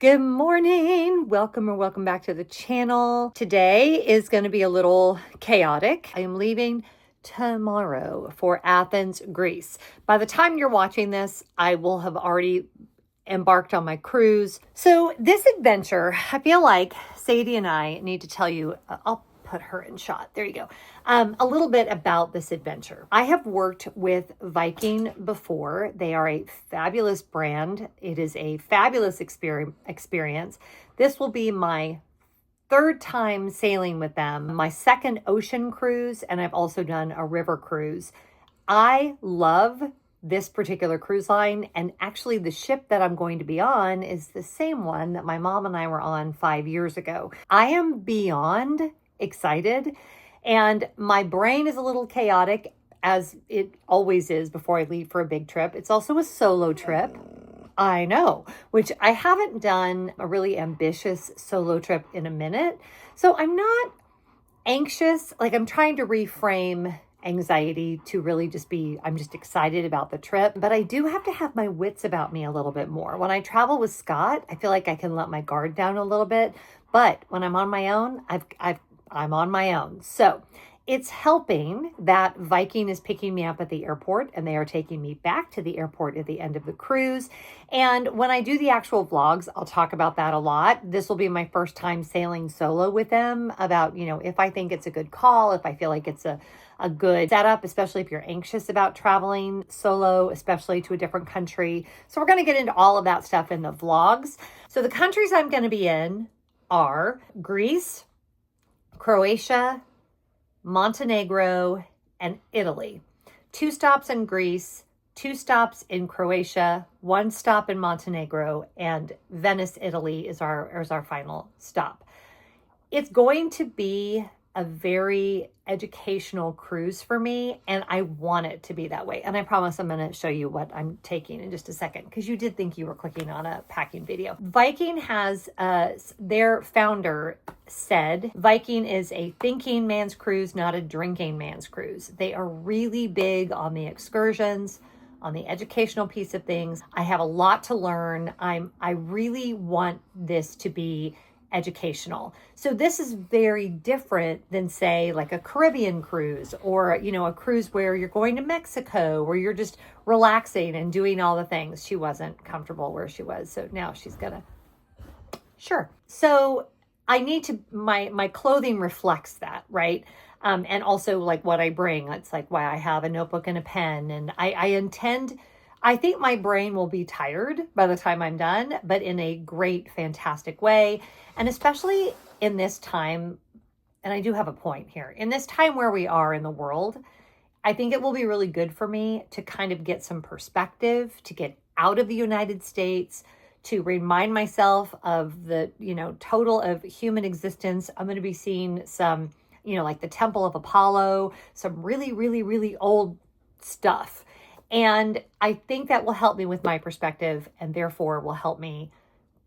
Good morning. Welcome back to the channel. Today is going to be a little chaotic. I am leaving tomorrow for Athens, Greece. By the time you're watching this, I will have already embarked on my cruise. So this adventure, I feel like Sadie and I need to tell you, I'll put her in shot. There you go. A little bit about this adventure. I have worked with Viking before. They are a fabulous brand. It is a fabulous experience. This will be my third time sailing with them, my second ocean cruise, and I've also done a river cruise. I love this particular cruise line, and actually the ship that I'm going to be on is the same one that my mom and I were on 5 years ago. I am beyond excited, and my brain is a little chaotic, as it always is before I leave for a big trip. It's also a solo trip. I know, which I haven't done a really ambitious solo trip in a minute. So I'm not anxious. Like, I'm trying to reframe anxiety to really just be, I'm just excited about the trip, but I do have to have my wits about me a little bit more. When I travel with Scott, I feel like I can let my guard down a little bit, but when I'm on my own, I'm on my own. So it's helping that Viking is picking me up at the airport, and they are taking me back to the airport at the end of the cruise. And when I do the actual vlogs, I'll talk about that a lot. This will be my first time sailing solo with them, about, if I think it's a good call, if I feel like it's a good setup, especially if you're anxious about traveling solo, especially to a different country. So we're going to get into all of that stuff in the vlogs. So the countries I'm going to be in are Greece, Croatia, Montenegro, and Italy. 2 stops in Greece, 2 stops in Croatia, 1 stop in Montenegro, and Venice, Italy is our final stop. It's going to be a very educational cruise for me, and I want it to be that way. And I promise I'm going to show you what I'm taking in just a second, because you did think you were clicking on a packing video. Viking has, their founder said, Viking is a thinking man's cruise, not a drinking man's cruise. They are really big on the excursions, on the educational piece of things. I have a lot to learn. I really want this to be educational. So this is very different than, say, like a Caribbean cruise, or, a cruise where you're going to Mexico, where you're just relaxing and doing all the things. She wasn't comfortable where she was, so now she's gonna, sure. So I need to, my clothing reflects that, right? And also like what I bring. It's like why I have a notebook and a pen, and I think my brain will be tired by the time I'm done, but in a great, fantastic way. And especially in this time, and I do have a point here, in this time where we are in the world, I think it will be really good for me to kind of get some perspective, to get out of the United States, to remind myself of the, total of human existence. I'm going to be seeing some, like the Temple of Apollo, some really, really, really old stuff. And I think that will help me with my perspective, and therefore will help me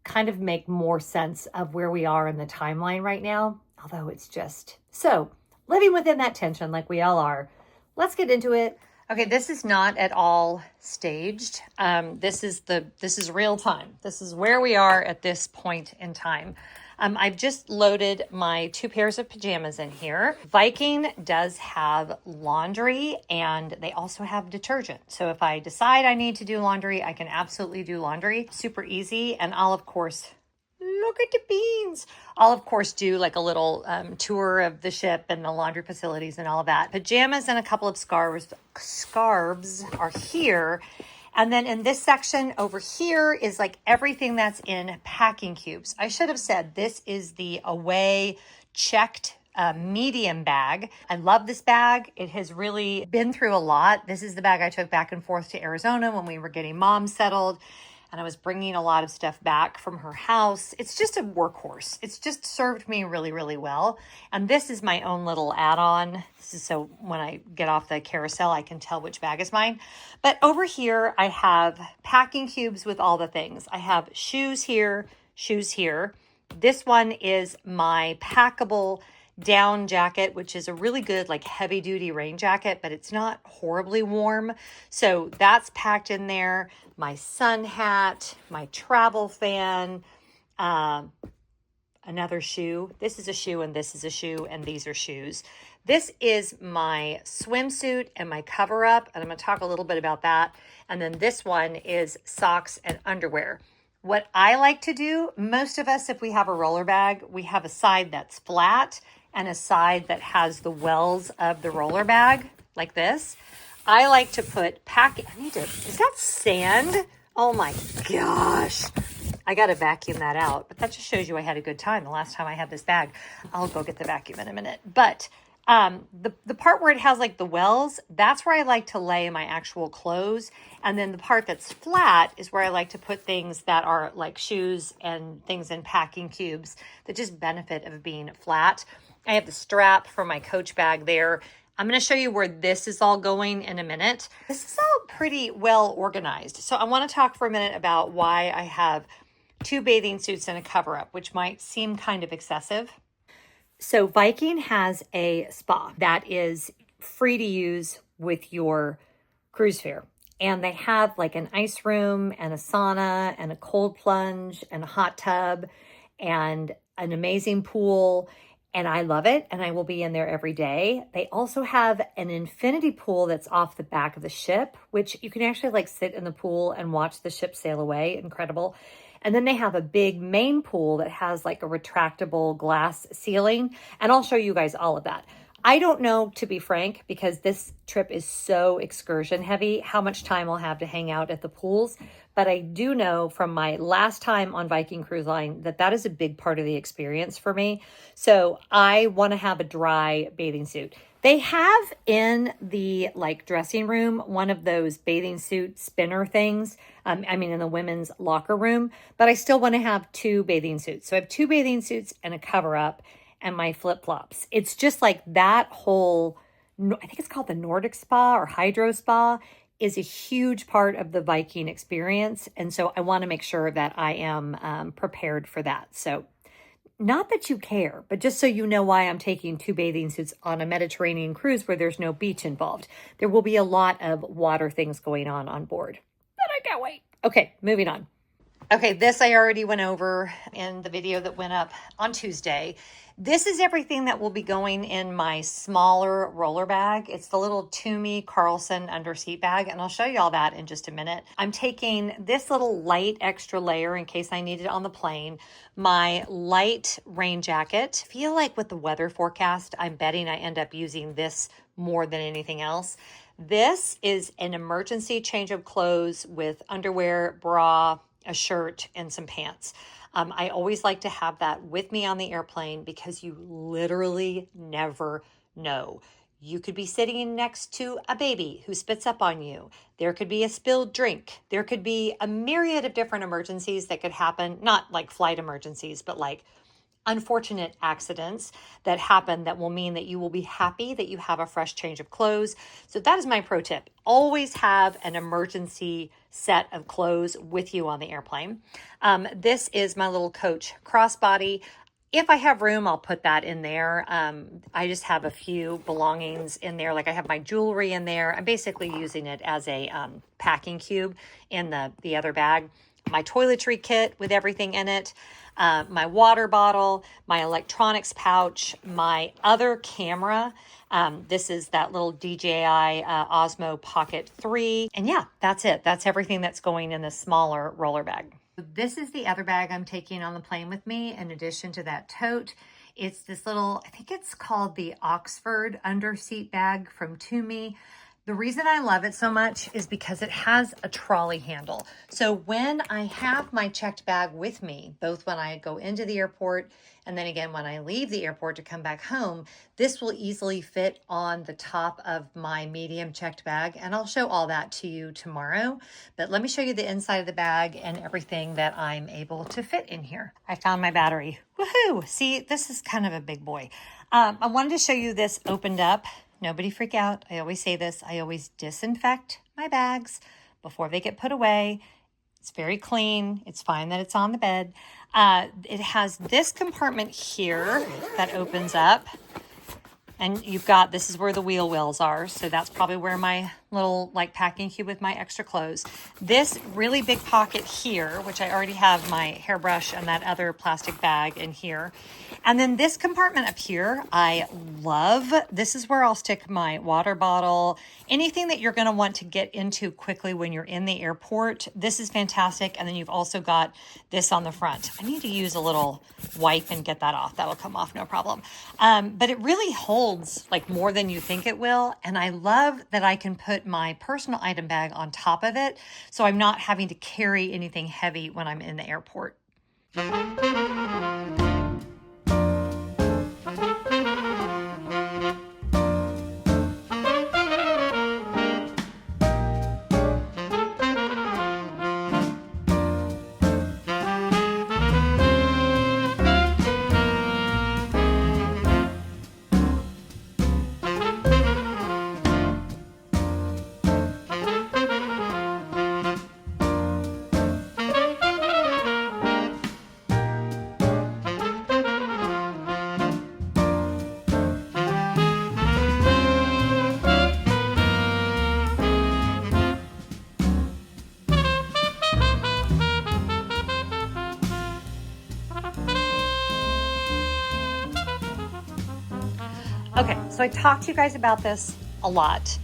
kind of make more sense of where we are in the timeline right now. Although it's just so living within that tension like we all are. Let's get into it. Okay, this is not at all staged. This is real time. This is where we are at this point in time. I've just loaded my 2 pairs of pajamas in here. Viking does have laundry, and they also have detergent. So if I decide I need to do laundry, I can absolutely do laundry. Super easy. And I'll, of course, look at the beans. I'll, of course, do like a little tour of the ship and the laundry facilities and all of that. Pajamas and a couple of scarves are here. And then in this section over here is like everything that's in packing cubes. I should have said this is the away checked medium bag. I love this bag. It has really been through a lot. This is the bag I took back and forth to Arizona when we were getting mom settled, and I was bringing a lot of stuff back from her house. It's just a workhorse. It's just served me really, really well. And this is my own little add-on. This is so when I get off the carousel, I can tell which bag is mine. But over here, I have packing cubes with all the things. I have shoes here, shoes here. This one is my packable down jacket, which is a really good, like, heavy duty rain jacket, but it's not horribly warm. So that's packed in there. My sun hat, my travel fan, another shoe. This is a shoe and this is a shoe and these are shoes. This is my swimsuit and my cover up, and I'm going to talk a little bit about that. And then this one is socks and underwear. What I like to do, most of us, if we have a roller bag, we have a side that's flat and a side that has the wells of the roller bag like this. I like to put is that sand? Oh my gosh. I got to vacuum that out, but that just shows you I had a good time the last time I had this bag. I'll go get the vacuum in a minute. But the part where it has like the wells, that's where I like to lay my actual clothes. And then the part that's flat is where I like to put things that are like shoes and things in packing cubes that just benefit of being flat. I have the strap for my Coach bag there. I'm going to show you where this is all going in a minute. This is all pretty well organized. So I want to talk for a minute about why I have 2 bathing suits and a cover up, which might seem kind of excessive. So Viking has a spa that is free to use with your cruise fare. And they have like an ice room and a sauna and a cold plunge and a hot tub and an amazing pool. And I love it, and I will be in there every day. They also have an infinity pool that's off the back of the ship, which you can actually like sit in the pool and watch the ship sail away. Incredible. And then they have a big main pool that has like a retractable glass ceiling, and I'll show you guys all of that. I don't know, to be frank, because this trip is so excursion heavy, how much time I'll have to hang out at the pools. But I do know from my last time on Viking Cruise Line that that is a big part of the experience for me. So I want to have a dry bathing suit. They have in the like dressing room one of those bathing suit spinner things. In the women's locker room, but I still want to have 2 bathing suits. So I have 2 bathing suits and a cover up and my flip-flops. It's just like that whole, I think it's called the Nordic Spa or Hydro Spa, is a huge part of the Viking experience. And so I want to make sure that I am prepared for that. So not that you care, but just so you know why I'm taking 2 bathing suits on a Mediterranean cruise where there's no beach involved. There will be a lot of water things going on board. But I can't wait. Okay, moving on. Okay, this I already went over in the video that went up on Tuesday. This is everything that will be going in my smaller roller bag. It's the little Toomey Carlson underseat bag, and I'll show you all that in just a minute. I'm taking this little light extra layer in case I need it on the plane, my light rain jacket. I feel like with the weather forecast, I'm betting I end up using this more than anything else. This is an emergency change of clothes with underwear, bra, a shirt, and some pants. I always like to have that with me on the airplane because you literally never know. You could be sitting next to a baby who spits up on you. There could be a spilled drink. There could be a myriad of different emergencies that could happen, not like flight emergencies, but like unfortunate accidents that happen that will mean that you will be happy that you have a fresh change of clothes. So that is my pro tip. Always have an emergency set of clothes with you on the airplane. This is my little Coach crossbody. If I have room, I'll put that in there. I just have a few belongings in there. Like I have my jewelry in there. I'm basically using it as a packing cube in the other bag. My toiletry kit with everything in it. My water bottle, my electronics pouch, my other camera. This is that little DJI Osmo Pocket 3. And yeah, that's it. That's everything that's going in the smaller roller bag. This is the other bag I'm taking on the plane with me in addition to that tote. It's this little, I think it's called the Oxford underseat bag from Toomey. The reason I love it so much is because it has a trolley handle. So when I have my checked bag with me, both when I go into the airport and then again when I leave the airport to come back home, this will easily fit on the top of my medium checked bag. And I'll show all that to you tomorrow. But let me show you the inside of the bag and everything that I'm able to fit in here. I found my battery. Woohoo! See, this is kind of a big boy. I wanted to show you this opened up. Nobody freak out. I always say this. I always disinfect my bags before they get put away. It's very clean. It's fine that it's on the bed. It has this compartment here that opens up. And you've got, this is where the wheel wells are. So that's probably where my little like packing cube with my extra clothes. This really big pocket here, which I already have my hairbrush and that other plastic bag in here. And then this compartment up here, I love. This is where I'll stick my water bottle, anything that you're going to want to get into quickly when you're in the airport. This is fantastic. And then you've also got this on the front. I need to use a little wipe and get that off. That'll come off, no problem. But it really holds like more than you think it will. And I love that I can put my personal item bag on top of it, so I'm not having to carry anything heavy when I'm in the airport. Okay, so I talked to you guys about this a lot.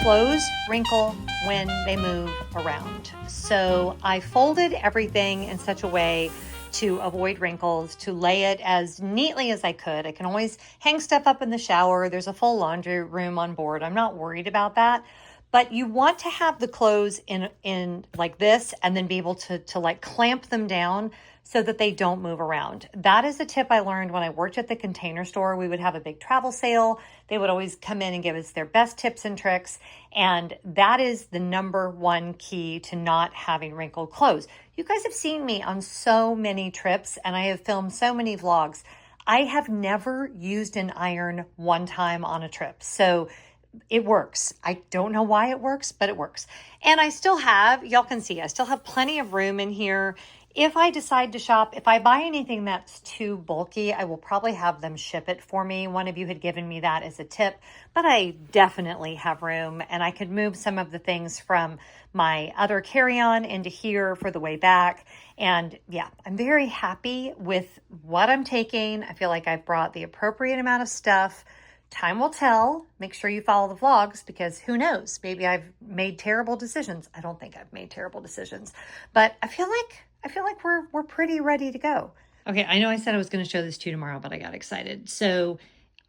Clothes wrinkle when they move around. So I folded everything in such a way to avoid wrinkles, to lay it as neatly as I could. I can always hang stuff up in the shower. There's a full laundry room on board. I'm not worried about that. But you want to have the clothes in like this and then be able to like clamp them down so that they don't move around. That is a tip I learned when I worked at the Container Store. We would have a big travel sale. They would always come in and give us their best tips and tricks. And that is the number one key to not having wrinkled clothes. You guys have seen me on so many trips and I have filmed so many vlogs. I have never used an iron one time on a trip. So it works. I don't know why it works, but it works. And I still have, y'all can see, I still have plenty of room in here. If I decide to shop, if I buy anything that's too bulky, I will probably have them ship it for me. One of you had given me that as a tip, but I definitely have room and I could move some of the things from my other carry-on into here for the way back. And yeah, I'm very happy with what I'm taking. I feel like I've brought the appropriate amount of stuff. Time will tell. Make sure you follow the vlogs because who knows? Maybe I've made terrible decisions. I don't think I've made terrible decisions, but I feel like we're pretty ready to go. Okay, I know I said I was going to show this to you tomorrow, but I got excited. So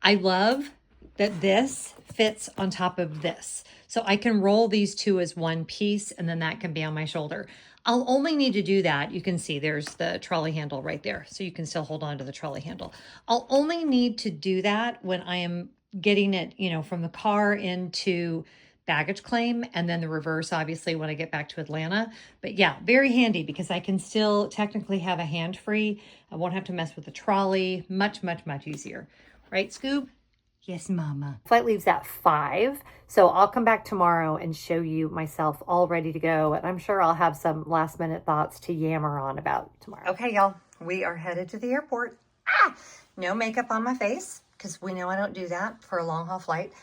I love that this fits on top of this. So I can roll these two as one piece and then that can be on my shoulder. I'll only need to do that. You can see there's the trolley handle right there. So you can still hold on to the trolley handle. I'll only need to do that when I am getting it, from the car into baggage claim and then the reverse, obviously, when I get back to Atlanta. But yeah, very handy because I can still technically have a hand free. I won't have to mess with the trolley. Much, much, much easier. Right, Scoob? Yes, Mama. Flight leaves at 5, so I'll come back tomorrow and show you myself all ready to go. And I'm sure I'll have some last minute thoughts to yammer on about tomorrow. Okay, y'all, we are headed to the airport. No makeup on my face because we know I don't do that for a long haul flight.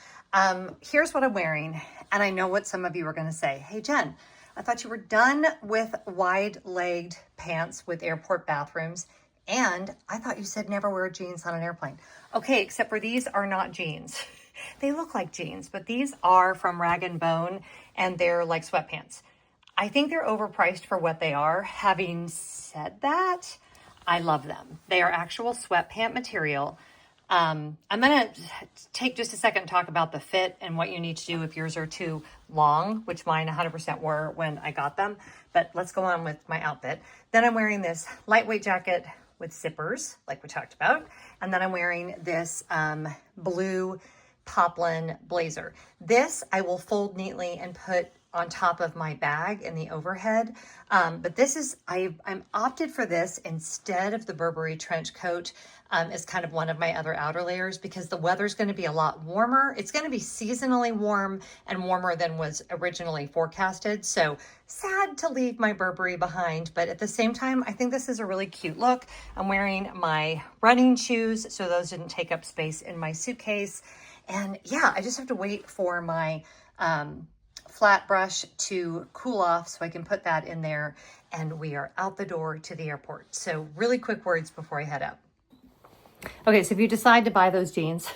Here's what I'm wearing. And I know what some of you are going to say. Hey, Jen, I thought you were done with wide-legged pants with airport bathrooms. And I thought you said never wear jeans on an airplane. Okay, except for these are not jeans. They look like jeans, but these are from Rag & Bone, and they're like sweatpants. I think they're overpriced for what they are. Having said that, I love them. They are actual sweatpant material. I'm going to take just a second and talk about the fit and what you need to do if yours are too long, which mine 100% were when I got them. But let's go on with my outfit. Then I'm wearing this lightweight jacket with zippers, like we talked about. And then I'm wearing this blue poplin blazer. This I will fold neatly and put on top of my bag in the overhead. But this is, I'm opted for this instead of the Burberry trench coat as kind of one of my other outer layers because the weather's going to be a lot warmer. It's going to be seasonally warm and warmer than was originally forecasted. So sad to leave my Burberry behind, but at the same time, I think this is a really cute look. I'm wearing my running shoes, so those didn't take up space in my suitcase. And yeah, I just have to wait for my flat brush to cool off so I can put that in there, and we are out the door to the airport. So really quick words before I head up. Okay, so if you decide to buy those jeans,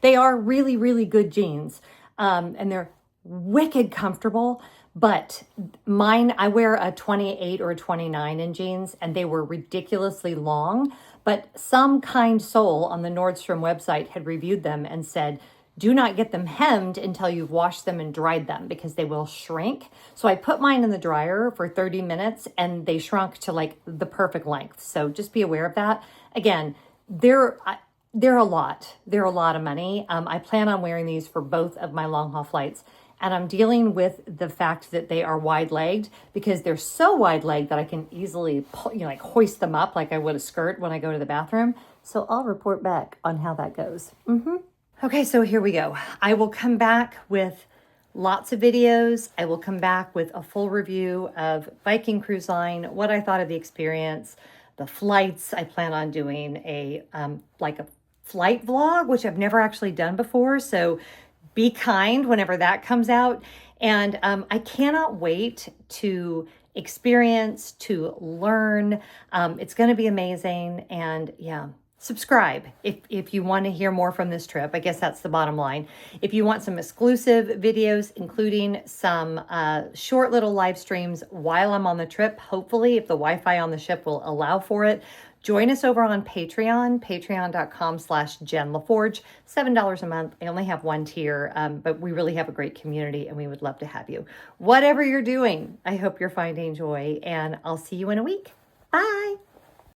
they are really, really good jeans, and they're wicked comfortable. But mine, I wear a 28 or a 29 in jeans, and they were ridiculously long. But some kind soul on the Nordstrom website had reviewed them and said, do not get them hemmed until you've washed them and dried them because they will shrink. So I put mine in the dryer for 30 minutes and they shrunk to like the perfect length. So just be aware of that. Again, they're a lot. They're a lot of money. I plan on wearing these for both of my long haul flights. And I'm dealing with the fact that they are wide-legged because they're so wide-legged that I can easily pull, like hoist them up like I would a skirt when I go to the bathroom. So I'll report back on how that goes. Okay, so here we go. I will come back with lots of videos. I will come back with a full review of Viking Cruise Line, what I thought of the experience, the flights. I plan on doing a like a flight vlog, which I've never actually done before. So be kind whenever that comes out. And I cannot wait to experience, to learn. It's going to be amazing. And yeah, subscribe if you want to hear more from this trip. I guess that's the bottom line. If you want some exclusive videos, including some short little live streams while I'm on the trip, hopefully, if the Wi-Fi on the ship will allow for it, join us over on Patreon, patreon.com/Jen Lefforge, $7 a month. I only have one tier, but we really have a great community and we would love to have you. Whatever you're doing, I hope you're finding joy, and I'll see you in a week. Bye.